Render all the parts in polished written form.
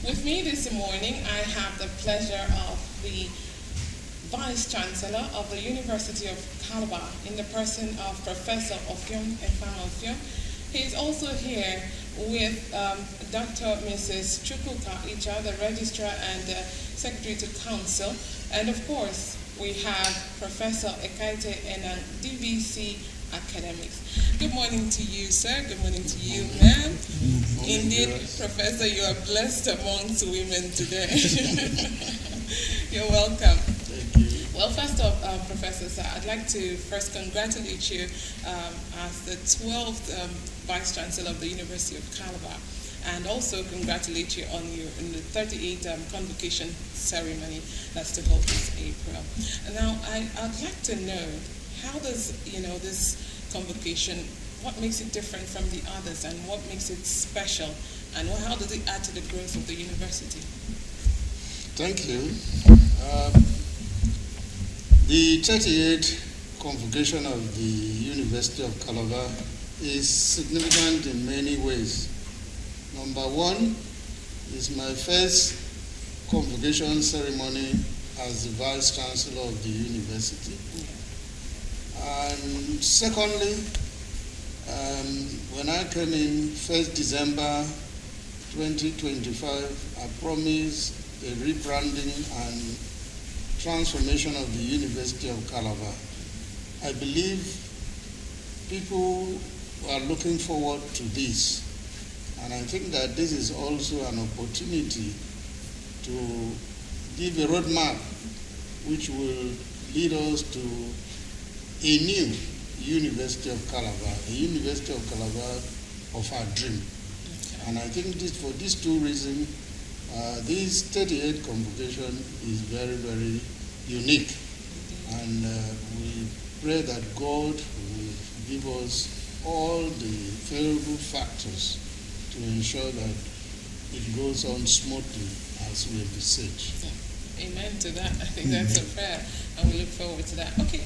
With me this morning, I have the pleasure of the Vice Chancellor of the University of Calabar in the person of Professor Offiong Efam. He is also here with Dr. Mrs. Chukwuka Icha, the Registrar and Secretary to Council, and of course we have Professor Ekaite Enan, DVC Academics. Good morning to you, sir. Good morning to you, ma'am. Indeed, Professor, you are blessed amongst women today. You're welcome. Thank you. Well, first off, Professor, sir, I'd like to first congratulate you as the 12th Vice Chancellor of the University of Calabar, and also congratulate you on in the 38th Convocation ceremony that's to hold this April. And now, I'd like to know, how does, this convocation, what makes it different from the others, and what makes it special, and how does it add to the growth of the university? Thank you. The 38th convocation of the University of Calabar is significant in many ways. Number one, is my first convocation ceremony as the Vice Chancellor of the university. And secondly, when I came in 1st December 2025, I promised a rebranding and transformation of the University of Calabar. I believe people are looking forward to this, and I think that this is also an opportunity to give a roadmap which will lead us to a new University of Calabar, a University of Calabar of our dream. And I think for these two reasons, this 38th convocation is very, very unique. And we pray that God will give us all the favorable factors to ensure that it goes on smoothly as we envisage. Amen to that. I think that's a prayer, and we look forward to that. Okay,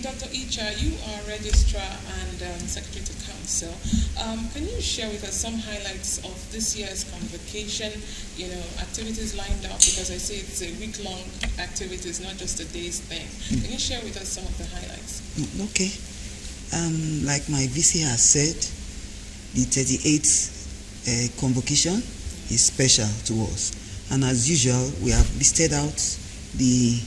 Dr. Icha, you are Registrar and Secretary to Council. Can you share with us some highlights of this year's convocation? Activities lined up, because I see it's a week-long activities, not just a day's thing. Can you share with us some of the highlights? Okay. Like my VC has said, the 38th convocation is special to us. And as usual, we have listed out the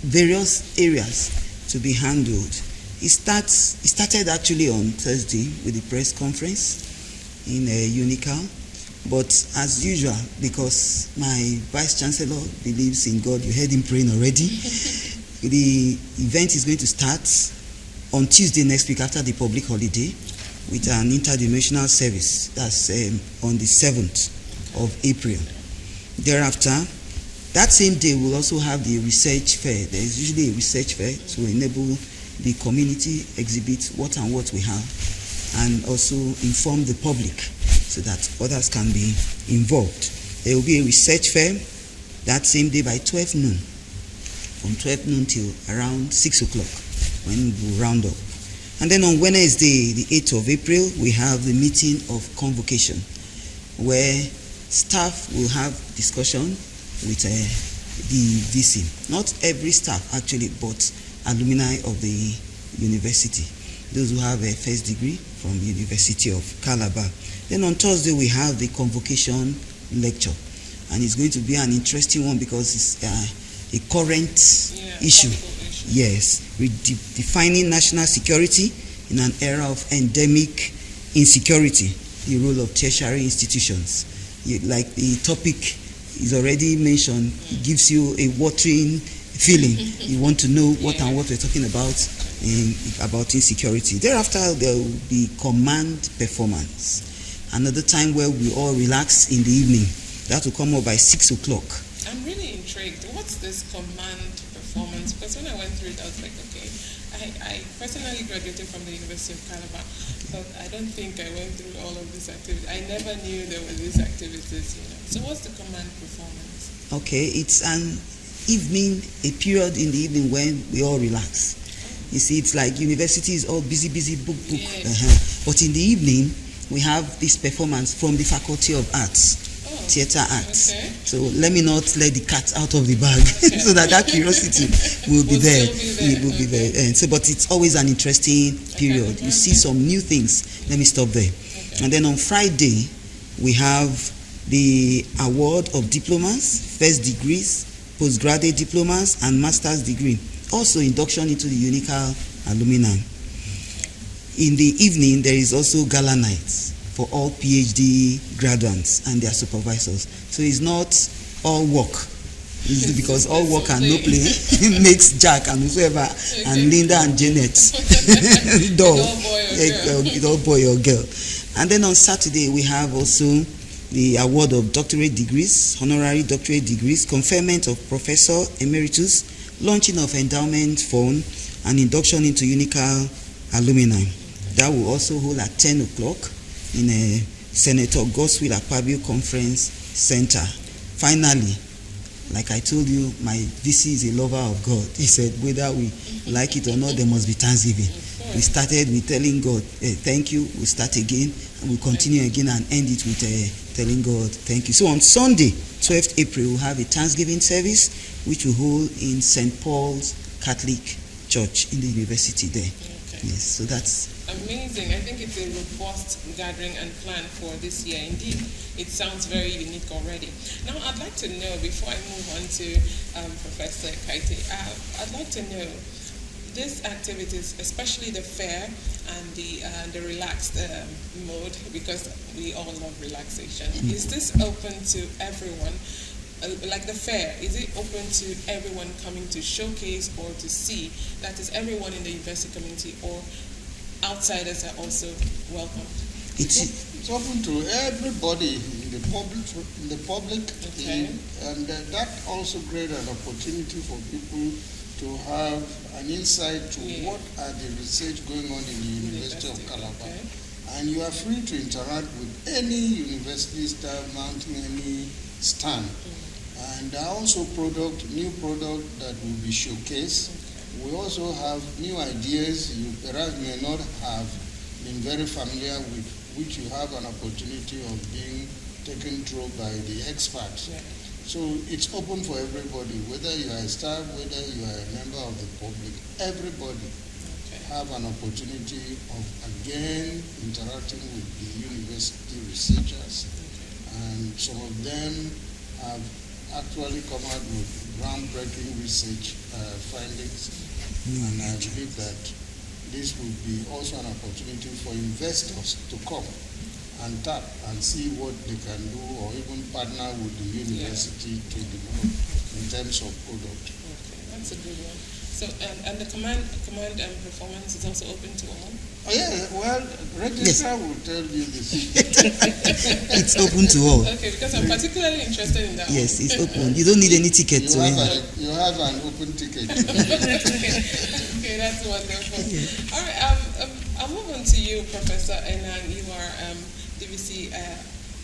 various areas to be handled. It started actually on Thursday with the press conference in Unical. But as usual, because my Vice Chancellor believes in God, you heard him praying already, the event is going to start on Tuesday next week after the public holiday with an interdimensional service. That's on the 7th of April. Thereafter, that same day we'll also have the research fair. There is usually a research fair to enable the community exhibit what we have, and also inform the public so that others can be involved. There will be a research fair that same day by 12 noon, from 12 noon till around 6 o'clock when we'll round up. And then on Wednesday, the 8th of April, we have the meeting of convocation, where staff will have discussion with the VC. Not every staff actually, but alumni of the university. Those who have a first degree from the University of Calabar. Then on Thursday we have the convocation lecture, and it's going to be an interesting one because it's a current issue. Yes, defining national security in an era of endemic insecurity, the role of tertiary institutions. Like the topic is already mentioned, it gives you a watering feeling. You want to know what and what we're talking about insecurity. Thereafter, there will be command performance. Another time where we all relax in the evening. That will come up by 6 o'clock. I'm really intrigued. What's this command performance? Because when I went through it, I was like, okay, I personally graduated from the University of Calabar, but I don't think I went through all of these activities. I never knew there were these activities, So what's the command performance? Okay, it's an evening, a period in the evening when we all relax. You see, it's like university is all busy, book. Yes. But in the evening, we have this performance from the Faculty of Arts. theater arts. Okay. So let me not let the cat out of the bag, so that curiosity will be there. It will be there. And so, but it's always an interesting period. You see some new things. Let me stop there. Okay. And then on Friday, we have the award of diplomas, first degrees, postgraduate diplomas, and master's degree. Also induction into the Unical alumni. In the evening, there is also gala nights for all PhD graduates and their supervisors. So it's not all work. It's because all work and no play makes Jack and whoever and Linda and Janet dog, all boy or girl. And then on Saturday, we have also the award of doctorate degrees, honorary doctorate degrees, conferment of professor emeritus, launching of endowment fund, and induction into Unical alumni. That will also hold at 10 o'clock in a Senator Goswill Akpabio Conference Center. Finally, like I told you, my VC is a lover of God. He said, whether we like it or not, there must be thanksgiving. We started with telling God, thank you. We'll start again, and we'll continue again and end it with telling God, thank you. So on Sunday, 12th April, we'll have a Thanksgiving service, which will hold in St. Paul's Catholic Church in the university there. Okay. Yes, so that's amazing. I think it's a robust gathering and plan for this year. Indeed, it sounds very unique already. Now, I'd like to know, before I move on to Professor Kaite, I'd like to know these activities, especially the fair and the relaxed mode, because we all love relaxation. Is this open to everyone? Like the fair, is it open to everyone coming to showcase or to see? That is, everyone in the university community, or outsiders are also welcome? It's open to everybody in the public, Okay. and that also creates an opportunity for people to have an insight to what are the research going on in the University of Calabar. Okay. And you are free to interact with any university staff mounting any stand. And there are also new product that will be showcased. We also have new ideas you perhaps may not have been very familiar with, which you have an opportunity of being taken through by the experts. Yeah. So it's open for everybody, whether you are a staff, whether you are a member of the public, everybody have an opportunity of again interacting with the university researchers. And some of them have actually come out with groundbreaking research findings. And I believe that this would be also an opportunity for investors to come and tap and see what they can do, or even partner with the university to develop in terms of product. Okay, that's a good one. So, and the command performance is also open to all? Oh yeah, well, registrar will tell you this. it's open to all. Okay, because I'm particularly interested in that. Yes, it's open. You don't need any ticket to enter. You have an open ticket. Okay, that's wonderful. All right, I'll move on to you, Professor Enan. You are DVC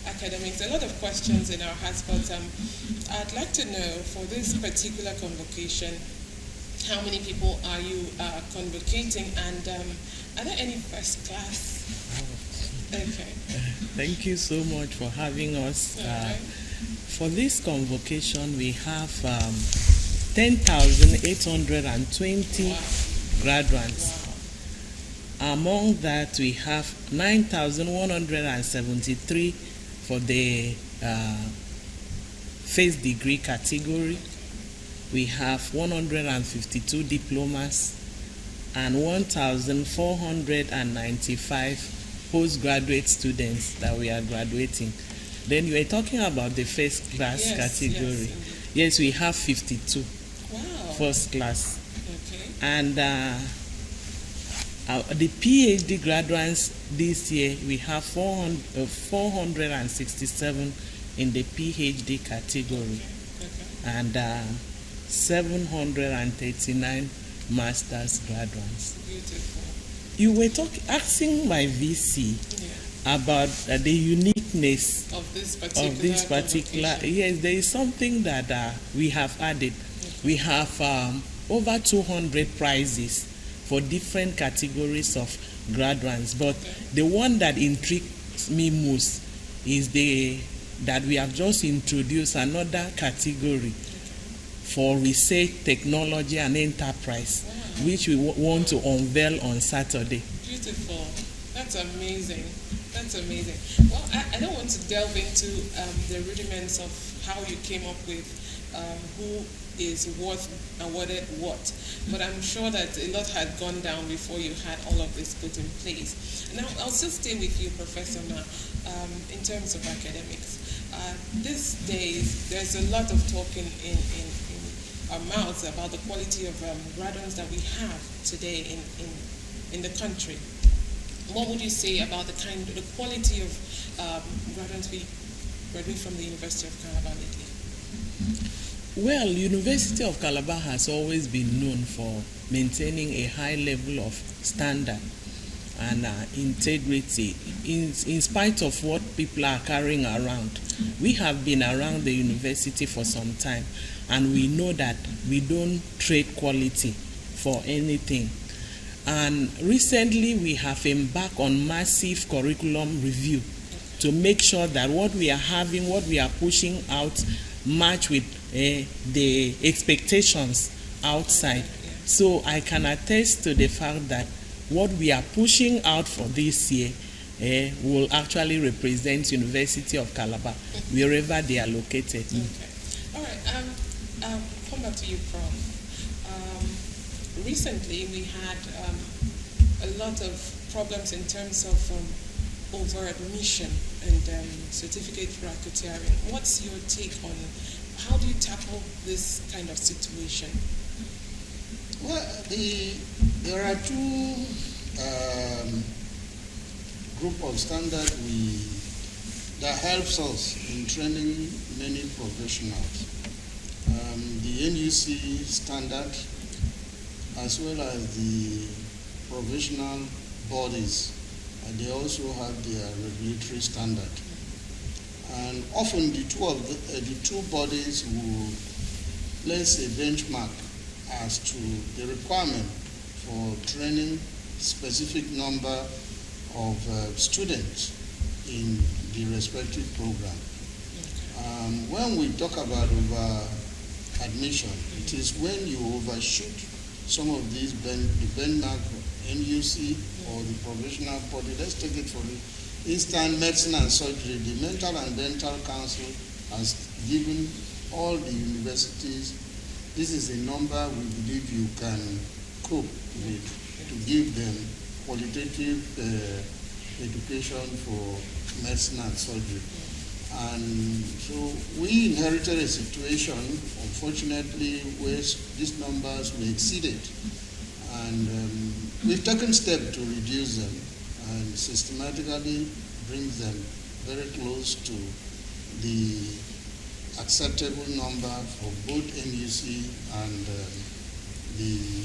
academics. A lot of questions in our hearts, but I'd like to know, for this particular convocation, how many people are you convocating, and are there any first class? Okay. Thank you so much for having us. For this convocation, we have 10,820 graduates. Wow. Among that, we have 9,173 for the first degree category. We have 152 diplomas and 1,495 postgraduate students that we are graduating. Then you are talking about the first class category. Yes, we have 52 first class. Okay. And the PhD graduates this year, we have 467 in the PhD category. And 739 master's graduates. Beautiful. You were asking my VC about the uniqueness of this particular yes, there is something that we have added. We have over 200 prizes for different categories of graduates, but the one that intrigues me most is the that we have just introduced another category for research, technology, and enterprise, which we want to unveil on Saturday. Beautiful. That's amazing. That's amazing. Well, I don't want to delve into the rudiments of how you came up with who is worth awarded what, but I'm sure that a lot had gone down before you had all of this put in place. Now, I'll still stay with you, Professor, now, in terms of academics. These days, there's a lot of talk in our mouths about the quality of graduates that we have today in the country. What would you say about the quality of graduates we graduate from the University of Calabar lately? Well, University of Calabar has always been known for maintaining a high level of standard and integrity in spite of what people are carrying around. We have been around the university for some time, and we know that we don't trade quality for anything. And recently we have embarked on massive curriculum review to make sure that what we are having, what we are pushing out, match with the expectations outside. So I can attest to the fact that what we are pushing out for this year will actually represent University of Calabar wherever they are located. Okay. All right. Come back to you, Prof. Recently, we had a lot of problems in terms of over-admission and certificate racketeering. What's your take on how do you tackle this kind of situation? Well, there are two group of standards that helps us in training many professionals. The NUC standard, as well as the professional bodies, they also have their regulatory standard. And often the two bodies will place a benchmark as to the requirement for training specific number of students in the respective program. When we talk about over-admission, it is when you overshoot some of these the benchmark NUC or the professional body. Let's take it for instance, medicine and surgery. The Mental and Dental Council has given all the universities, this is a number we believe you can cope with to give them qualitative education for medicine and surgery. And so we inherited a situation, unfortunately, where these numbers were exceeded. And we've taken steps to reduce them and systematically bring them very close to the acceptable number for both NUC and the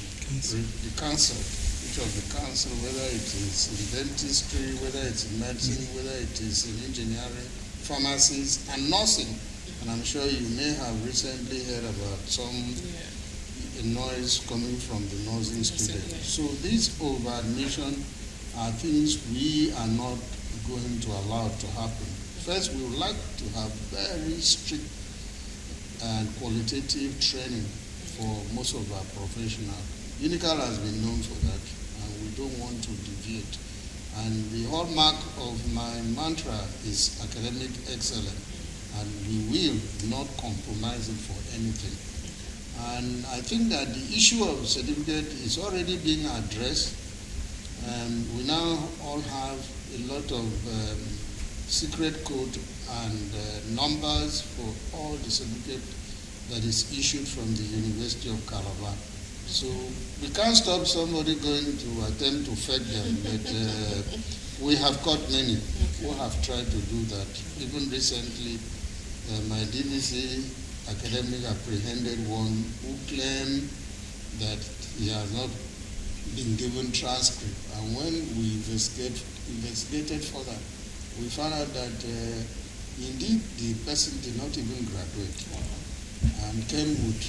council, each of the council, whether it is in dentistry, whether it's in medicine, whether it is in engineering, pharmacies, and nursing. And I'm sure you may have recently heard about some noise coming from the nursing students. So these over-admission are things we are not going to allow to happen. First, we would like to have very strict and qualitative training for most of our professionals. Unical has been known for that, and we don't want to deviate. And the hallmark of my mantra is academic excellence, and we will not compromise it for anything. And I think that the issue of certificate is already being addressed. We now all have a lot of secret code and numbers for all the certificate that is issued from the University of Calabar. So we can't stop somebody going to attempt to fake them, but we have caught many who have tried to do that. Even recently, my DVC academic apprehended one who claimed that he has not been given transcript. And when we investigated further, we found out that indeed the person did not even graduate and came with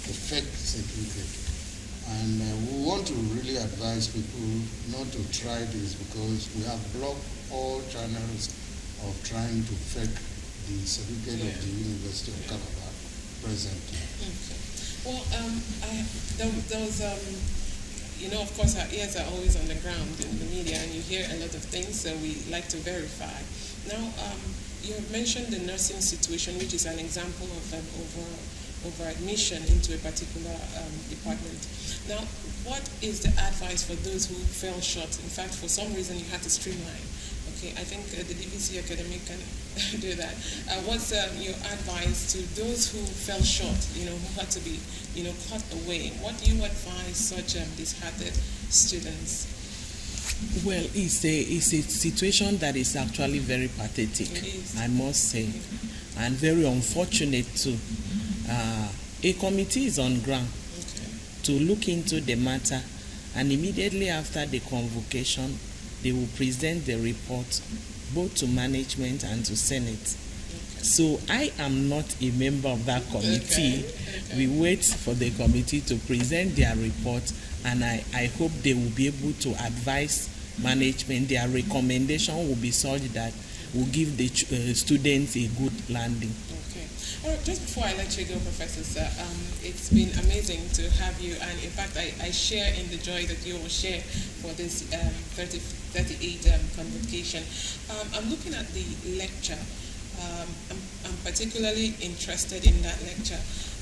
a fake certificate. And we want to really advise people not to try this, because we have blocked all channels of trying to fake the certificate of the University of Calabar presently. Okay. Well, those, of course, our ears are always on the ground in the media, and you hear a lot of things, so we like to verify. Now, you have mentioned the nursing situation, which is an example of over admission into a particular department. Now, what is the advice for those who fell short? In fact, for some reason, you had to streamline. Okay, I think the DVC Academy can do that. What's your advice to those who fell short, who had to be, cut away? What do you advise such disheartened students? Well, it's a situation that is actually very pathetic, I must say, and very unfortunate too. A committee is on ground to look into the matter, and immediately after the convocation, they will present the report both to management and to Senate. So I am not a member of that committee. Okay. We wait for the committee to present their report, and I hope they will be able to advise management. Their recommendation will be such that will give the students a good landing. Okay. All right, just before I let you go, Professor, sir, it's been amazing to have you, and in fact, I share in the joy that you will share for this 38 convocation. I'm looking at the lecture. I'm particularly interested in that lecture.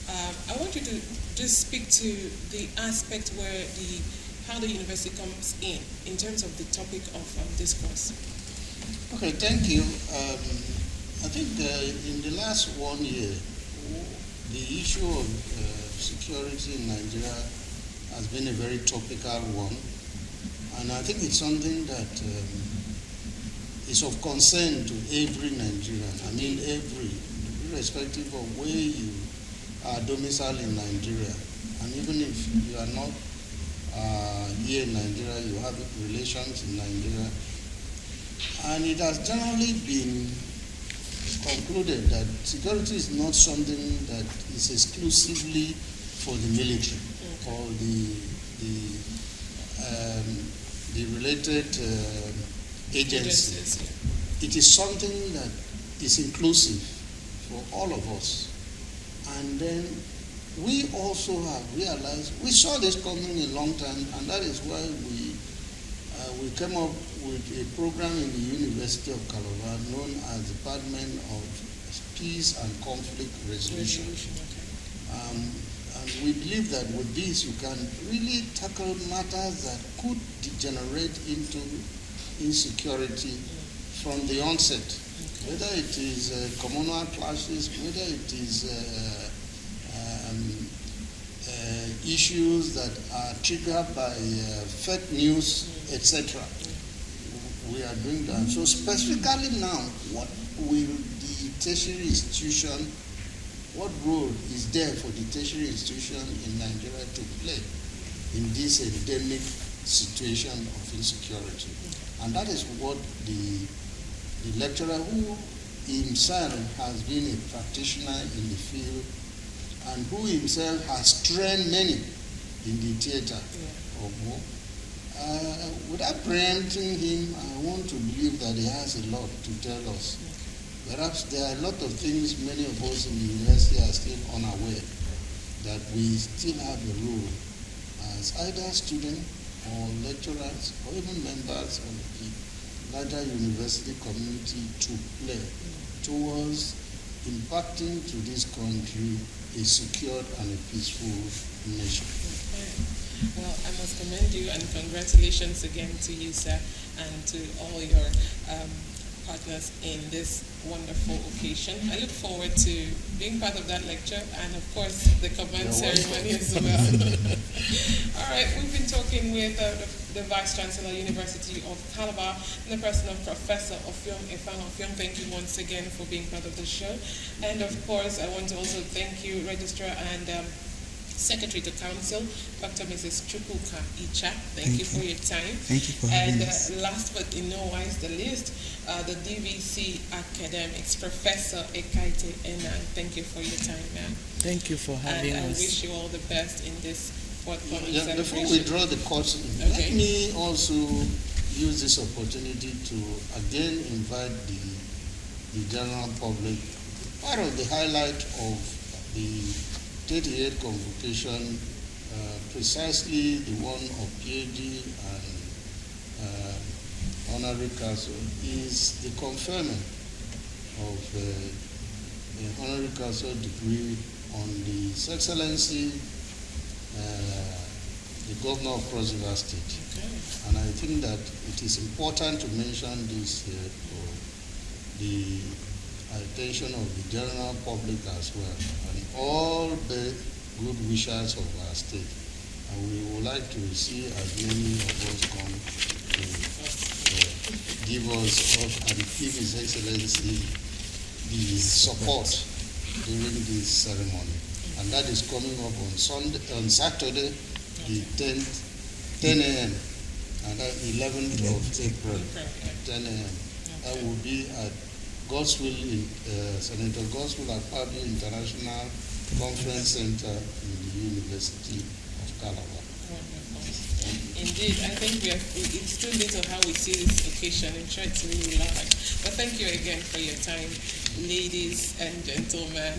I want you to just speak to the aspect where how the university comes in terms of the topic of discourse. Okay, thank you. I think in the last 1 year, the issue of security in Nigeria has been a very topical one, and I think it's something that is of concern to every Nigerian. I mean, irrespective of where you are domiciled in Nigeria, and even if you are not here in Nigeria, you have relations in Nigeria, and it has generally been concluded that security is not something that is exclusively for the military or the related agencies. It is something that is inclusive for all of us. And then we also have realized, we saw this coming a long time, and that is why we came up with a program in the University of Calabar known as Department of Peace and Conflict Resolution. And we believe that with this you can really tackle matters that could degenerate into insecurity from the onset, whether it is communal clashes, whether it is issues that are triggered by fake news, etc. We are doing that. So specifically now, what will the tertiary institution, what role is there for the tertiary institution in Nigeria to play in this endemic situation of insecurity? And that is what the lecturer, who himself has been a practitioner in the field and who himself has trained many in the theater of war, without preempting him, I want to believe that he has a lot to tell us. Perhaps there are a lot of things many of us in the university are still unaware, that we still have a role as either students or lecturers or even members of the larger university community to play towards impacting to this country a secure and a peaceful nation. Well, I must commend you and congratulations again to you, sir, and to all your partners in this wonderful occasion. I look forward to being part of that lecture and, of course, the command ceremony as well. All right, we've been talking with the Vice Chancellor, University of Calabar, in the person of Professor Offiong Efang Offiong. Thank you once again for being part of the show. And, of course, I want to also thank you, Registrar and Secretary to Council, Dr. Mrs. Chukwuka Icha. Thank you for your time. Thank you for having us. And last but in no wise the least, the DVC Academics, Professor Ekaite Enang. Thank you for your time, ma'am. Thank you for having us. And I wish you all the best in this forthcoming celebration. Before we draw the curtain, let me also use this opportunity to again invite the general public part of the highlight of the 38th convocation, precisely the one of PhD and honorary council, is the conferment of the honorary council degree on the His Excellency, the Governor of Cross River State. Okay. And I think that it is important to mention this here for the attention of the general public as well, and all the good wishers of our state. And we would like to see as many of us come to give us and give His Excellency the support during this ceremony. And that is coming up on Saturday, the 10 a.m. and 11th of April, 10 a.m. That will be at Godswill, Senator Godswill at Pablo International Conference Center in the University of Calabar. Indeed, I think it's too little how we see this occasion and try to really large. But thank you again for your time, ladies and gentlemen.